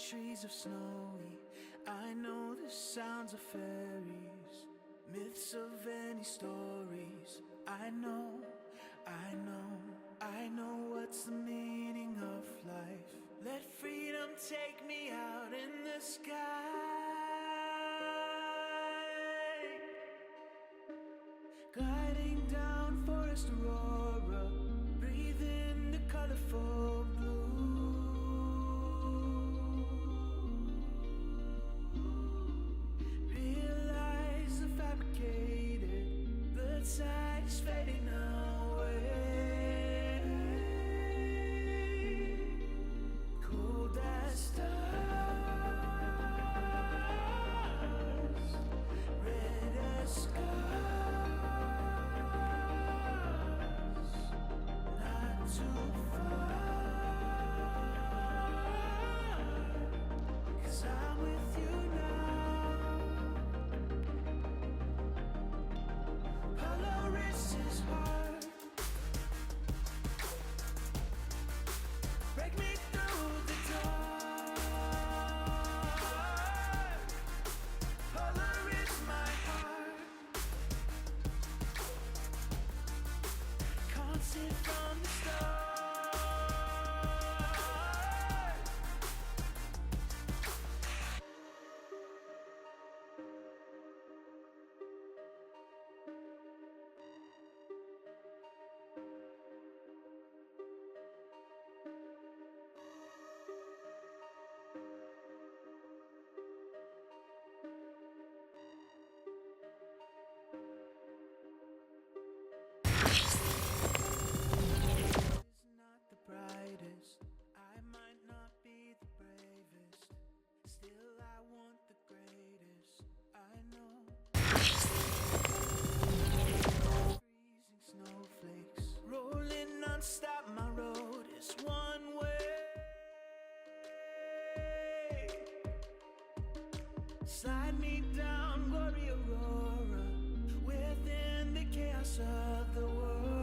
trees of snowy. I know the sounds of fairies, myths of any stories. I know what's the meaning of life. Let freedom take me out in the sky. Gliding down Forest Aurora, breathe in the colorful blue. Realize the fabricated blood side is fading away. Cold as stars, red as scars, not too far, 'cause I'm with you now. Polaris is hard, break me through the dark. Polar is my heart, constant from the start. Is not the brightest, I might not be the bravest, still I want the greatest. I know. Freezing snowflakes rolling non-stop, my road is one way. Slide me down, glory aurora, within the chaos of the world.